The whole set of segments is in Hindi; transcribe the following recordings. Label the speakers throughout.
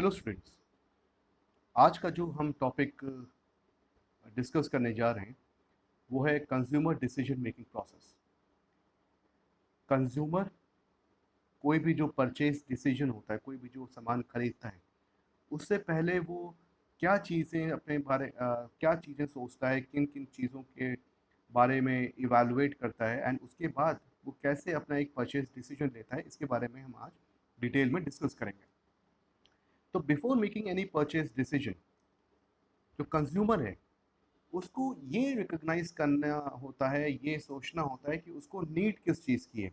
Speaker 1: Hello students. आज का जो हम टॉपिक डिस्कस करने जा रहे हैं वो है consumer decision making process. Consumer कोई भी जो परचेज डिसीजन होता है, कोई भी जो सामान खरीदता है, उससे पहले वो क्या चीज़ें क्या चीज़ें सोचता है, किन किन चीज़ों के बारे में इवैल्यूएट करता है एंड उसके बाद वो कैसे अपना एक परचेज डिसीजन लेता है, इसके बारे में हम आज डिटेल में डिस्कस करेंगे। तो before making any purchase decision, जो कंज्यूमर है उसको ये रिकॉग्नाइज करना होता है, ये सोचना होता है कि उसको नीड किस चीज़ की है।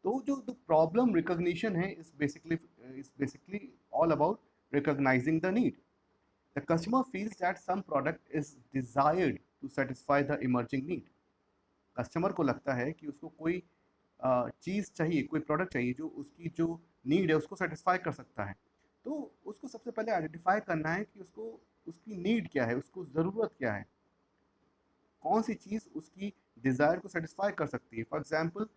Speaker 1: तो जो प्रॉब्लम रिकॉग्निशन है is basically all about recognising the need. The customer feels that some product is desired to satisfy the emerging need. Customer को लगता है कि उसको कोई चीज़ चाहिए, कोई प्रोडक्ट चाहिए जो उसकी जो नीड है उसको सेटिस्फाई कर सकता है। तो उसको सबसे पहले आइडेंटिफाई करना है कि उसको उसकी नीड क्या है, उसको ज़रूरत क्या है, कौन सी चीज़ उसकी डिज़ायर को सेटिस्फाई कर सकती है। फॉर एग्जांपल,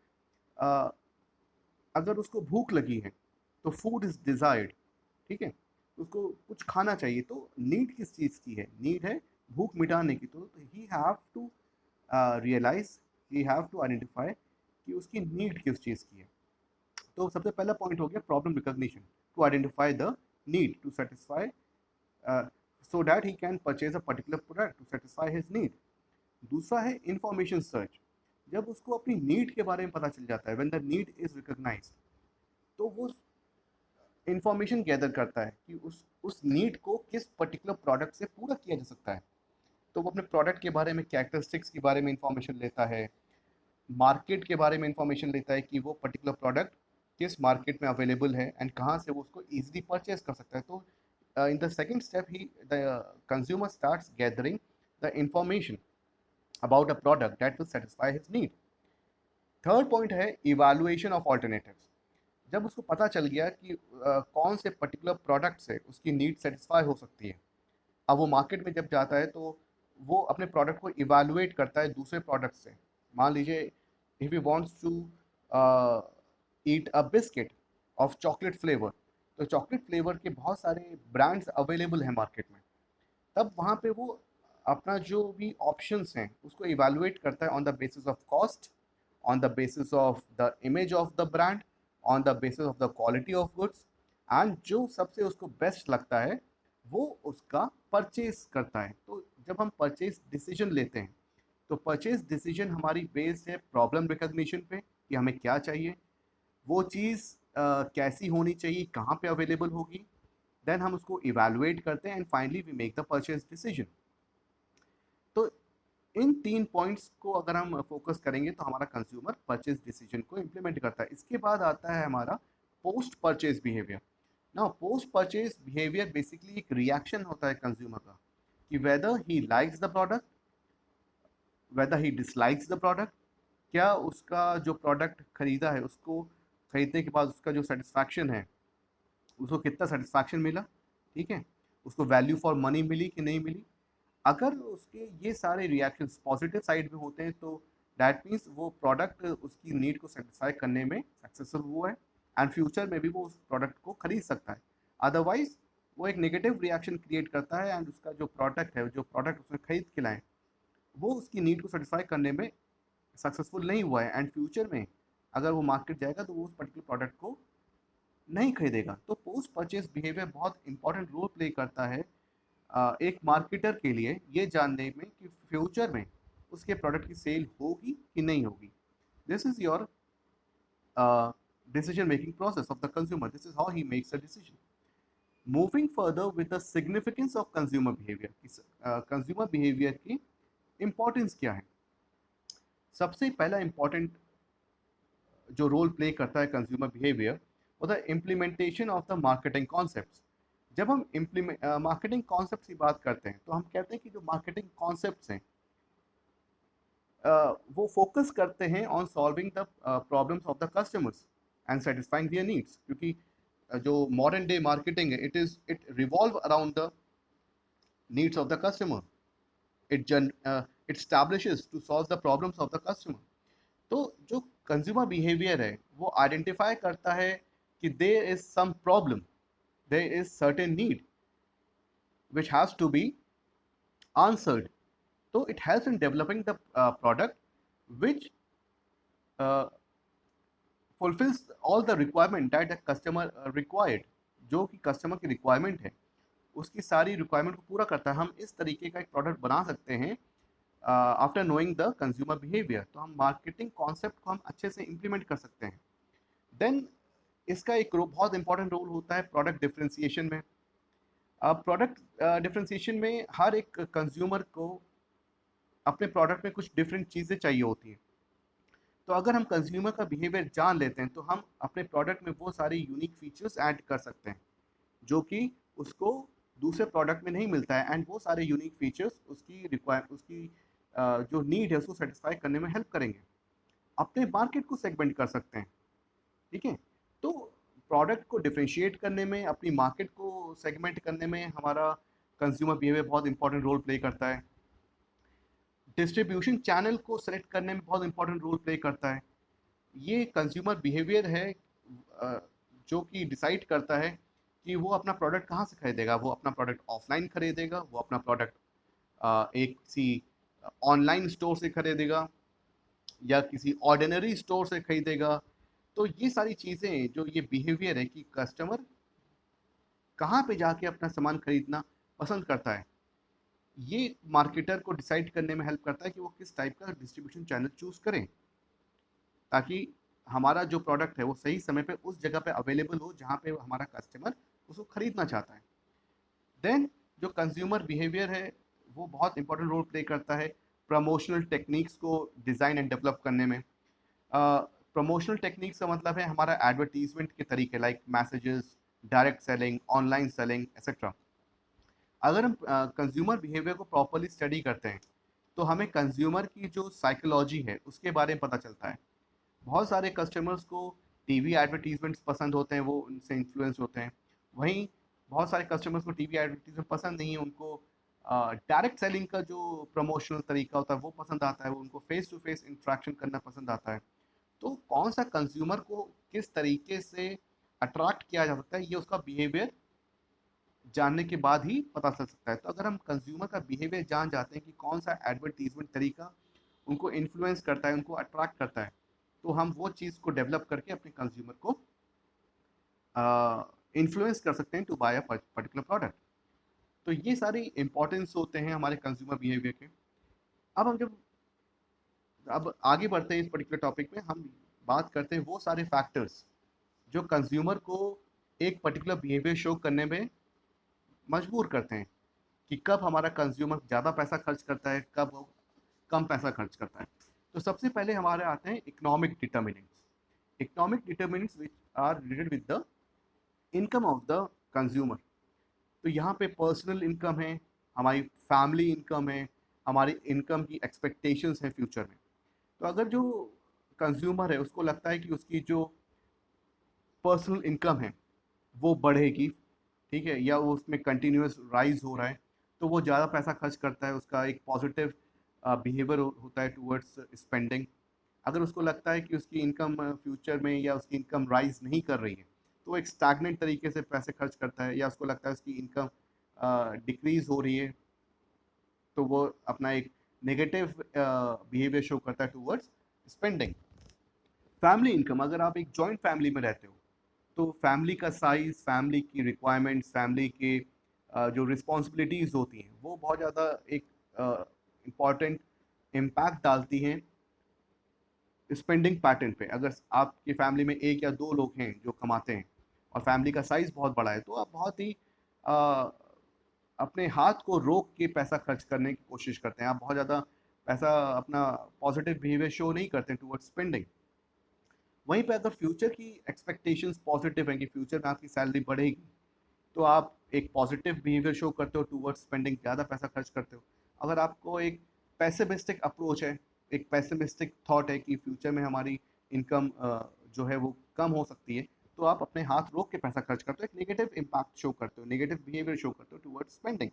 Speaker 1: अगर उसको भूख लगी है तो फूड इज़ डिज़ायर्ड, ठीक है। उसको कुछ खाना चाहिए, तो नीड किस चीज़ की है? नीड है भूख मिटाने की। तो he have to realise, he have to identify कि उसकी नीड किस चीज़ की है। तो सबसे पहला पॉइंट हो गया problem recognition, to identify the need to satisfy so that he can purchase a particular product to satisfy his need. दूसरा है इंफॉर्मेशन सर्च। जब उसको अपनी नीड के बारे में पता चल जाता है, when the need is recognised, तो वो इंफॉर्मेशन गैदर करता है कि उस नीड को किस पर्टिकुलर प्रोडक्ट से पूरा किया जा सकता है। तो वो अपने प्रोडक्ट के बारे में, कैरेक्टरिस्टिक्स के बारे में इंफॉर्मेशन लेता है, मार्केट के बारे में इंफॉर्मेशन लेता है कि वो पर्टिकुलर प्रोडक्ट किस मार्केट में अवेलेबल है एंड कहाँ से वो उसको ईजिली परचेज कर सकता है। तो in the second step he the consumer starts gathering the information about a product that will satisfy his need. Third point है इवैल्यूएशन ऑफ ऑल्टरनेटिव्स। जब उसको पता चल गया कि कौन से पर्टिकुलर प्रोडक्ट से उसकी नीड सेटिस्फाई हो सकती है, अब वो मार्केट में जब जाता है तो वो अपने प्रोडक्ट को इवैल्यूएट करता है दूसरे प्रोडक्ट से। मान लीजिए, if he wants to eat a biscuit of chocolate flavour, तो चॉकलेट फ्लेवर के बहुत सारे ब्रांड्स अवेलेबल हैं मार्केट में। तब वहाँ पे वो अपना जो भी ऑप्शंस हैं उसको इवैल्यूएट करता है on the basis of cost, on the basis of the image of the brand, on the basis of the quality of goods, and जो सबसे उसको बेस्ट लगता है वो उसका परचेज करता है। तो जब हम परचेज डिसीजन लेते हैं तो परचेज डिसीजन हमारी बेस्ड है प्रॉब्लम रिकॉग्निशन पे कि हमें क्या चाहिए, वो चीज़ कैसी होनी चाहिए, कहाँ पे अवेलेबल होगी, देन हम उसको इवैल्यूएट करते हैं and finally we make the purchase decision. तो इन तीन पॉइंट्स को अगर हम फोकस करेंगे तो हमारा कंज्यूमर परचेज डिसीजन को इम्प्लीमेंट करता है। इसके बाद आता है हमारा post purchase behaviour. Now post purchase behaviour basically एक रिएक्शन होता है कंज्यूमर का कि weather he likes the product, weather he dislikes the product. क्या उसका जो प्रोडक्ट खरीदा है, उसको खरीदने के बाद उसका जो सेटिस्फैक्शन है, उसको कितना सेटिस्फैक्शन मिला, ठीक है, उसको वैल्यू फॉर मनी मिली कि नहीं मिली। अगर उसके ये सारे रिएक्शंस पॉजिटिव साइड में होते हैं तो दैट मीन्स वो प्रोडक्ट उसकी नीड को सेटिस्फाई करने में सक्सेसफुल हुआ है एंड फ्यूचर में भी वो उस प्रोडक्ट को खरीद सकता है। अदरवाइज वो एक नेगेटिव रिएक्शन क्रिएट करता है एंड उसका जो प्रोडक्ट है, जो प्रोडक्ट उसने खरीद के लाए, वो उसकी नीड को सेटिस्फाई करने में सक्सेसफुल नहीं हुआ है एंड फ्यूचर में अगर वो मार्केट जाएगा तो वो उस पर्टिकुलर प्रोडक्ट को नहीं खरीदेगा। तो पोस्ट परचेज बिहेवियर बहुत इंपॉर्टेंट रोल प्ले करता है एक मार्केटर के लिए ये जानने में कि फ्यूचर में उसके प्रोडक्ट की सेल होगी कि नहीं होगी। This is your decision making process of the consumer. This is how he makes a decision. Moving further with the significance of consumer behavior, consumer behaviour की इंपॉर्टेंस क्या है। सबसे पहला इंपॉर्टेंट जो रोल प्ले करता है कंज्यूमर बिहेवियर, वो the implementation of the marketing concepts. जब हम मार्केटिंग कॉन्सेप्ट की बात करते हैं तो हम कहते हैं कि जो मार्केटिंग कॉन्सेप्ट्स हैं वो फोकस करते हैं on solving the problems of the customers and satisfying their needs. क्योंकि जो मॉडर्न डे मार्केटिंग है, it revolve around the needs of the customer. It establishes to solve the problems of the customer. तो जो कंज्यूमर बिहेवियर है वो आइडेंटिफाई करता है कि there is some problem there is certain need which has to be answered. So it helps in developing the product which uh, fulfills all the requirement that the customer required. जो कि कस्टमर की रिक्वायरमेंट है उसकी सारी रिक्वायरमेंट को पूरा करता है। हम इस तरीके का एक प्रोडक्ट बना सकते हैं after knowing the consumer behaviour. तो हम मार्केटिंग कॉन्सेप्ट को हम अच्छे से इम्प्लीमेंट कर सकते हैं। देन इसका एक बहुत इंपॉर्टेंट रोल होता है प्रोडक्ट डिफ्रेंसिएशन में। प्रोडक्ट डिफ्रेंसिएशन में हर एक कंज्यूमर को अपने प्रोडक्ट में कुछ डिफरेंट चीज़ें चाहिए होती हैं। तो अगर हम कंज्यूमर का बिहेवियर जान लेते हैं तो हम अपने प्रोडक्ट में वो सारी यूनिक फीचर्स ऐड कर सकते हैं जो कि उसको दूसरे प्रोडक्ट में नहीं मिलता है। एंड वो सारे यूनिक फीचर्स उसकी जो नीड है उसको सेटिस्फाई करने में हेल्प करेंगे। अपने मार्केट को सेगमेंट कर सकते हैं। ठीक है, तो प्रोडक्ट को डिफ्रेंशिएट करने में, अपनी मार्केट को सेगमेंट करने में हमारा कंज्यूमर बिहेवियर बहुत इंपॉर्टेंट रोल प्ले करता है। डिस्ट्रीब्यूशन चैनल को सेलेक्ट करने में बहुत इंपॉर्टेंट रोल प्ले करता है। ये कंज्यूमर बिहेवियर है जो कि डिसाइड करता है कि वो अपना प्रोडक्ट कहाँ से खरीदेगा। वो अपना प्रोडक्ट ऑफलाइन खरीदेगा, वो अपना प्रोडक्ट एक किसी ऑनलाइन स्टोर से खरीदेगा या किसी ऑर्डिनरी स्टोर से खरीदेगा। तो ये सारी चीज़ें जो ये बिहेवियर है कि कस्टमर कहाँ पे जाके अपना सामान खरीदना पसंद करता है, ये मार्केटर को डिसाइड करने में हेल्प करता है कि वो किस टाइप का डिस्ट्रीब्यूशन चैनल चूज़ करें ताकि हमारा जो प्रोडक्ट है वो सही समय पे उस जगह पे अवेलेबल हो जहाँ पे हमारा कस्टमर उसको खरीदना चाहता है। देन जो कंज्यूमर बिहेवियर है वो बहुत इंपॉर्टेंट रोल प्ले करता है प्रमोशनल टेक्निक्स को डिज़ाइन एंड डेवलप करने में। प्रमोशनल टेक्निक्स का मतलब है हमारा एडवर्टीजमेंट के तरीके like messages, direct selling, online selling etcetera. अगर हम कंज्यूमर बिहेवियर को प्रॉपरली स्टडी करते हैं तो हमें कंज्यूमर की जो साइकोलॉजी है उसके बारे में पता चलता है। बहुत सारे कस्टमर्स को टीवी एडवर्टीजमेंट्स पसंद होते हैं, वो उनसे इन्फ्लुएंस होते हैं। वहीं बहुत सारे कस्टमर्स को टीवी एडवर्टीजमेंट पसंद नहीं है, उनको डायरेक्ट सेलिंग का जो प्रमोशनल तरीका होता है वो पसंद आता है, वो उनको फेस टू फेस इंट्रैक्शन करना पसंद आता है। तो कौन सा कंज्यूमर को किस तरीके से अट्रैक्ट किया जा सकता है ये उसका बिहेवियर जानने के बाद ही पता चल सकता है। तो अगर हम कंज्यूमर का बिहेवियर जान जाते हैं कि कौन सा एडवर्टीजमेंट तरीका उनको इन्फ्लुएंस करता है, उनको अट्रैक्ट करता है, तो हम वो चीज़ को डेवलप करके अपने कंज्यूमर को इन्फ्लुएंस कर सकते हैं to buy a particular product. तो ये सारी इंपॉर्टेंस होते हैं हमारे कंज्यूमर बिहेवियर के। अब हम जब अब आगे बढ़ते हैं इस पर्टिकुलर टॉपिक में, हम बात करते हैं वो सारे फैक्टर्स जो कंज्यूमर को एक पर्टिकुलर बिहेवियर शो करने में मजबूर करते हैं कि कब हमारा कंज्यूमर ज़्यादा पैसा खर्च करता है, कब वो कम पैसा खर्च करता है। तो सबसे पहले हमारे आते हैं economic determinants. Economic determinants which are related with the income of the consumer. तो यहाँ पे पर्सनल इनकम है, हमारी फैमिली इनकम है, हमारी इनकम की एक्सपेक्टेशंस हैं फ्यूचर में। तो अगर जो कंज्यूमर है उसको लगता है कि उसकी जो पर्सनल इनकम है वो बढ़ेगी, ठीक है, या वो उसमें कंटिन्यूस राइज हो रहा है, तो वो ज़्यादा पैसा खर्च करता है, उसका एक पॉजिटिव बिहेवियर होता है टूवर्ड्स स्पेंडिंग। अगर उसको लगता है कि उसकी इनकम फ्यूचर में या उसकी इनकम राइज नहीं कर रही है तो वो एक स्टैगनेंट तरीके से पैसे खर्च करता है, या उसको लगता है उसकी इनकम डिक्रीज हो रही है तो वो अपना एक नेगेटिव बिहेवियर शो करता है टूवर्ड्स स्पेंडिंग। फैमिली इनकम, अगर आप एक जॉइंट फैमिली में रहते हो तो फैमिली का साइज, फैमिली की रिक्वायरमेंट्स, फैमिली के जो रिस्पॉन्सिबिलिटीज़ होती हैं वो बहुत ज़्यादा एक इम्पॉर्टेंट इम्पैक्ट डालती हैं स्पेंडिंग पैटर्न पे। अगर आपकी फैमिली में एक या दो लोग हैं जो कमाते हैं और फैमिली का साइज़ बहुत बड़ा है तो आप बहुत ही अ, अपने हाथ को रोक के पैसा खर्च करने की कोशिश करते हैं। आप बहुत ज़्यादा पैसा अपना पॉजिटिव बिहेवियर शो नहीं करते टुवर्ड्स स्पेंडिंग। वहीं पे अगर फ्यूचर की एक्सपेक्टेशंस पॉजिटिव हैं कि फ्यूचर में आपकी सैलरी बढ़ेगी तो आप एक पॉजिटिव बिहेवियर शो करते हो टूवर्ड्स स्पेंडिंग, ज़्यादा पैसा खर्च करते हो। अगर आपको एक पैसिमिस्टिक अप्रोच है, एक पैसिमिस्टिक थॉट है कि फ्यूचर में हमारी इनकम जो है वो कम हो सकती है, तो आप अपने हाथ रोक के पैसा खर्च करते हो, एक नेगेटिव इम्पैक्ट शो करते हो, नेगेटिव बिहेवियर शो करते हो टूवर्ड्स स्पेंडिंग।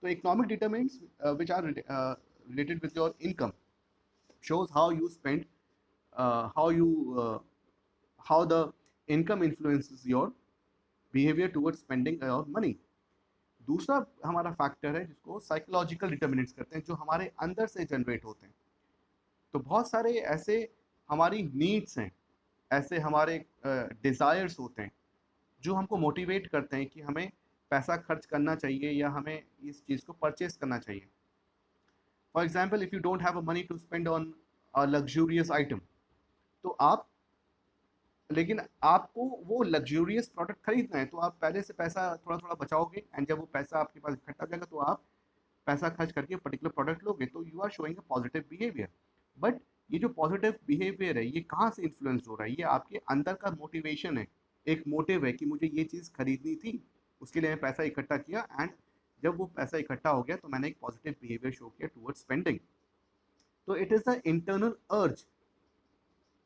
Speaker 1: तो economic determinants which are related with your income shows how you spend, how you how the income influences your behaviour towards spending और मनी। दूसरा हमारा फैक्टर है जिसको साइकोलॉजिकल डिटर्मिनेंट्स करते हैं, जो हमारे अंदर से जनरेट होते हैं। तो बहुत सारे ऐसे हमारी नीड्स हैं, ऐसे हमारे डिज़ायर्स होते हैं जो हमको मोटिवेट करते हैं कि हमें पैसा खर्च करना चाहिए या हमें इस चीज़ को परचेज करना चाहिए। For example, if you don't have a money to spend on a luxurious item, तो आप, लेकिन आपको वो लग्जूरियस प्रोडक्ट खरीदना है, तो आप पहले से पैसा थोड़ा थोड़ा बचाओगे, एंड जब वो पैसा आपके पास इकट्ठा हो जाएगा तो आप पैसा खर्च करके पर्टिकुलर प्रोडक्ट लोगे, तो you are showing a positive behaviour. But ये जो पॉजिटिव बिहेवियर है ये कहाँ से इन्फ्लुएंस हो रहा है? ये आपके अंदर का मोटिवेशन है, एक मोटिव है कि मुझे ये चीज़ खरीदनी थी, उसके लिए मैं पैसा इकट्ठा किया, एंड जब वो पैसा इकट्ठा हो गया तो मैंने एक पॉजिटिव बिहेवियर शो किया टुवर्ड्स स्पेंडिंग। तो इट इज़ द इंटरनल अर्ज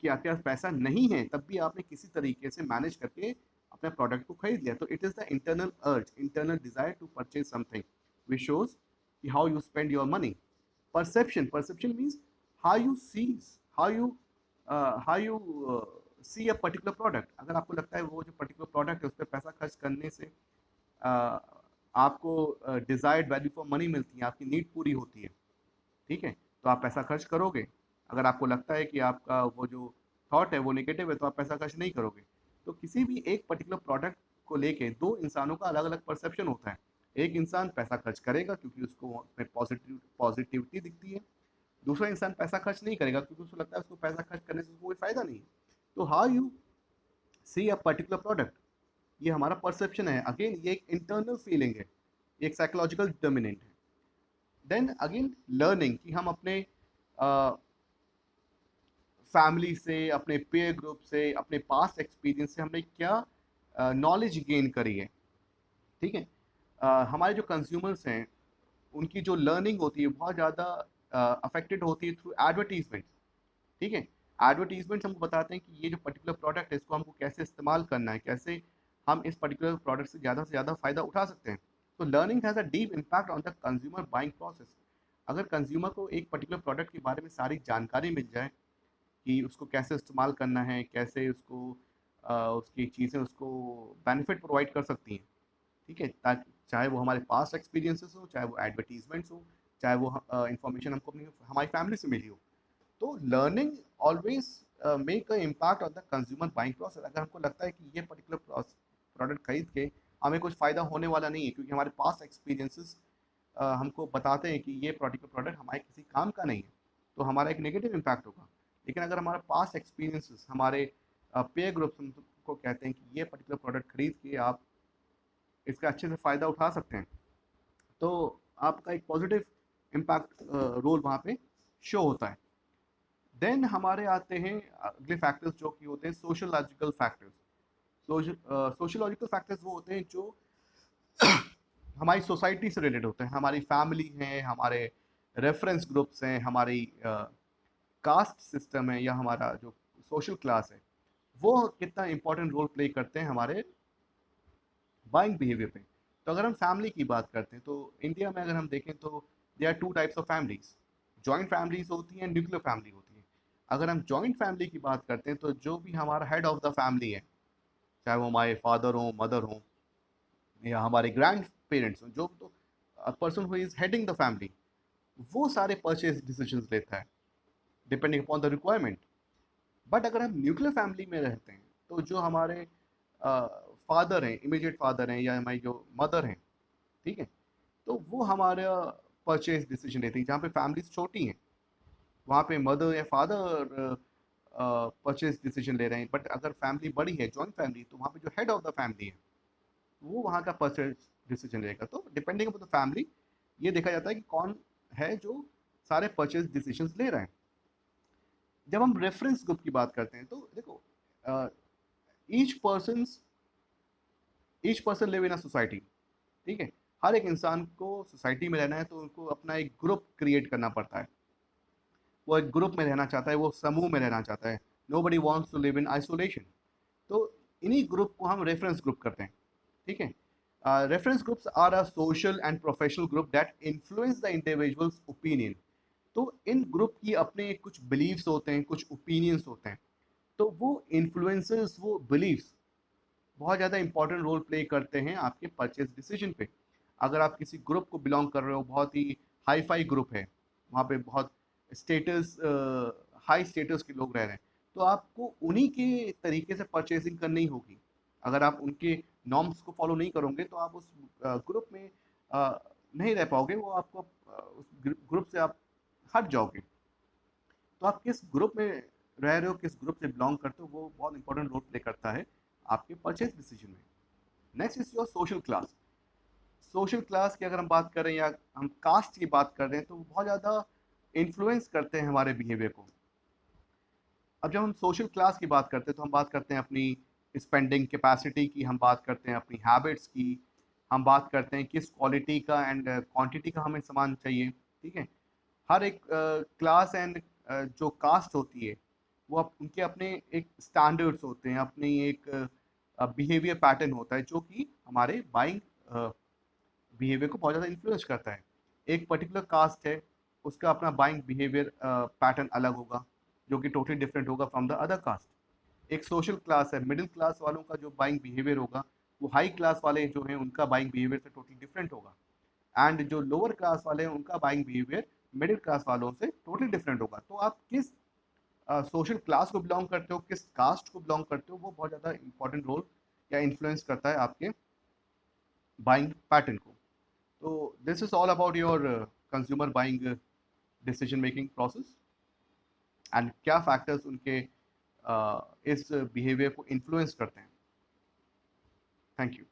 Speaker 1: कि आपके पास पैसा नहीं है तब भी आपने किसी तरीके से मैनेज करके अपने प्रोडक्ट को खरीद लिया। तो it is the internal urge, internal desire to purchase something which shows how you spend your money. Perception means how you sees how you how you see a particular product। अगर आपको लगता है वो जो पर्टिकुलर प्रोडक्ट है उस पर पैसा खर्च करने से आपको डिजायर्ड वैल्यू फॉर मनी मिलती है, आपकी नीड पूरी होती है, ठीक है, तो आप पैसा खर्च करोगे। अगर आपको लगता है कि आपका वो जो थॉट है वो नेगेटिव है तो आप पैसा खर्च नहीं करोगे। तो किसी भी एक पर्टिकुलर प्रोडक्ट को लेके दो इंसानों का अलग अलग परसेप्शन होता है। एक इंसान पैसा खर्च करेगा क्योंकि उसको उसमें पॉजिटिविटी दिखती है, दूसरा इंसान पैसा खर्च नहीं करेगा क्योंकि उसको लगता है उसको पैसा खर्च करने से कोई फायदा नहीं है। तो how you see a particular product, ये हमारा परसेप्शन है। अगेन ये एक इंटरनल फीलिंग है, एक साइकोलॉजिकल डिटर्मिनेंट है। देन अगेन लर्निंग, कि हम अपने फैमिली से, अपने पेयर ग्रुप से, अपने पास्ट एक्सपीरियंस से हमने क्या नॉलेज गेन करी है, ठीक है। हमारे जो कंज्यूमर्स हैं उनकी जो लर्निंग होती है बहुत ज़्यादा अफेक्टेड होती है थ्रू एडवर्टीजमेंट, ठीक है। एडवर्टीजमेंट्स हमको बताते हैं कि ये जो पर्टिकुलर प्रोडक्ट है इसको हमको कैसे इस्तेमाल करना है, कैसे हम इस पर्टिकुलर प्रोडक्ट से ज़्यादा फ़ायदा उठा सकते हैं। तो learning has a deep impact on the consumer buying process. अगर कंज्यूमर को एक पर्टिकुलर प्रोडक्ट के बारे में सारी जानकारी मिल जाए कि उसको कैसे इस्तेमाल करना है, कैसे उसको उसकी चीज़ें उसको बेनिफिट प्रोवाइड कर सकती हैं, ठीक है, ताकि चाहे वो हमारे पास्ट एक्सपीरियंसेस हो, चाहे वो एडवर्टीजमेंट्स हो, चाहे वो इंफॉर्मेशन हमको अपनी हमारी फैमिली से मिली हो। तो learning always make a impact on the consumer buying process. अगर हमको लगता है कि ये पर्टिकुलर प्रोडक्ट खरीद के हमें कुछ फ़ायदा होने वाला नहीं है क्योंकि हमारे पास्ट एक्सपीरियंसेस हमको बताते हैं कि ये पर्टिकुलर प्रोडक्ट हमारे किसी काम का नहीं है, तो हमारा एक नेगेटिव इम्पैक्ट होगा। लेकिन अगर हमारा पास्ट एक्सपीरियंसेस हमारे पेयर ग्रुप्स हमको कहते हैं कि ये पर्टिकुलर प्रोडक्ट खरीद के आप इसका अच्छे से फ़ायदा उठा सकते हैं, तो आपका एक पॉजिटिव इम्पैक्ट रोल वहाँ पे शो होता है। देन हमारे आते हैं अगले फैक्टर्स जो कि होते हैं सोशोलॉजिकल फैक्टर्स। सोशोलॉजिकल फैक्टर्स वो होते हैं जो हमारी सोसाइटी से रिलेटेड होते हैं, हमारी फैमिली है, हमारे रेफरेंस ग्रुप्स हैं, हमारी कास्ट सिस्टम है, या हमारा जो सोशल क्लास है, वो कितना इंपॉर्टेंट रोल प्ले करते हैं हमारे बाइंग बिहेवियर पे। तो अगर हम फैमिली की बात करते हैं तो इंडिया में अगर हम देखें तो they are two types of families. Joint families होती हैं, न्यूक्लियर फैमिली होती है। अगर हम जॉइंट फैमिली की बात करते हैं तो जो भी हमारा हेड ऑफ द फैमिली है, चाहे वो हमारे फादर हो, मदर हो, या हमारे ग्रैंड पेरेंट्स हों, जो तो person who is heading the family, वो सारे परचेज डिसीजंस लेता है depending upon the requirement. But अगर हम न्यूक्लियर फैमिली में रहते हैं तो जो हमारे फादर हैं, इमीडिएट फादर हैं, या हमारी जो मदर हैं, ठीक है, तो वो हमारा परचेज डिसीजन लेती है। जहाँ पे फैमिलीज छोटी हैं वहाँ पे मदर या फादर परचेज डिसीजन ले रहे हैं, बट अगर फैमिली बड़ी है, जॉइंट फैमिली, तो वहाँ पे जो हेड ऑफ द फैमिली है वो वहाँ का परचेज डिसीजन लेगा। तो डिपेंडिंग अपॉन द फैमिली ये देखा जाता है कि कौन है जो सारे परचेज डिसीजन ले रहे हैं। जब हम रेफरेंस ग्रुप की बात करते हैं तो देखो, each person each person live in a society, ठीक है। हर एक इंसान को सोसाइटी में रहना है तो उनको अपना एक ग्रुप क्रिएट करना पड़ता है। वो एक ग्रुप में रहना चाहता है, वो समूह में रहना चाहता है। Nobody wants to live in isolation. तो इन्हीं ग्रुप को हम रेफरेंस ग्रुप करते हैं, ठीक है। Reference groups are a social and professional group that influence the individuals opinion. तो इन ग्रुप की अपने कुछ बिलीव्स होते हैं, कुछ ओपिनियंस होते हैं। तो वो इन्फ्लुएंसर्स, वो बिलीव्स, बहुत ज़्यादा इंपॉर्टेंट रोल प्ले करते हैं आपके परचेज डिसीजन पे। अगर आप किसी ग्रुप को बिलोंग कर रहे हो, बहुत ही हाई फाई ग्रुप है, वहाँ पे बहुत स्टेटस हाई स्टेटस के लोग रह रहे हैं, तो आपको उन्हीं के तरीके से परचेजिंग करनी होगी। अगर आप उनके नॉर्म्स को फॉलो नहीं करोगे तो आप उस ग्रुप में नहीं रह पाओगे, वो आपको उस ग्रुप से आप हट जाओगे। तो आप किस ग्रुप में रह रहे हो, किस ग्रुप से बिलोंग करते हो, वो बहुत इंपॉर्टेंट रोल प्ले करता है आपके परचेज डिसीजन में। Next is your social class. Social class की अगर हम बात करें या हम कास्ट की बात कर रहे हैं तो वो बहुत ज़्यादा इन्फ्लुएंस करते हैं हमारे बिहेवियर को। अब जब हम सोशल क्लास की बात करते हैं तो हम बात करते हैं अपनी स्पेंडिंग कैपेसिटी की, हम बात करते हैं अपनी हैबिट्स की, हम बात करते हैं किस क्वालिटी का एंड क्वांटिटी का हमें सामान चाहिए। ठीक है, हर एक क्लास एंड जो कास्ट होती है वो उनके अपने एक स्टैंडर्ड्स होते हैं, अपनी एक बिहेवियर पैटर्न होता है जो कि हमारे बाइंग बिहेवियर को बहुत ज़्यादा इन्फ्लुएंस करता है। एक पर्टिकुलर कास्ट है, उसका अपना बाइंग बिहेवियर पैटर्न अलग होगा जो कि टोटली डिफरेंट होगा फ्रॉम द अदर कास्ट। एक सोशल क्लास है, मिडिल क्लास वालों का जो बाइंग बिहेवियर होगा वो हाई क्लास वाले जो हैं उनका बाइंग बिहेवियर से टोटली डिफरेंट होगा। एंड जो लोअर क्लास वाले हैं उनका बाइंग बिहेवियर मिडिल क्लास वालों से टोटली डिफरेंट होगा। तो आप किस सोशल क्लास को बिलोंग करते हो, किस कास्ट को बिलोंग करते हो, वो बहुत ज़्यादा इंपॉर्टेंट रोल या इन्फ्लुएंस करता है आपके बाइंग पैटर्न को। तो this is all about your consumer buying decision making process and क्या फैक्टर्स उनके इस बिहेवियर को इन्फ्लुएंस करते हैं। Thank you.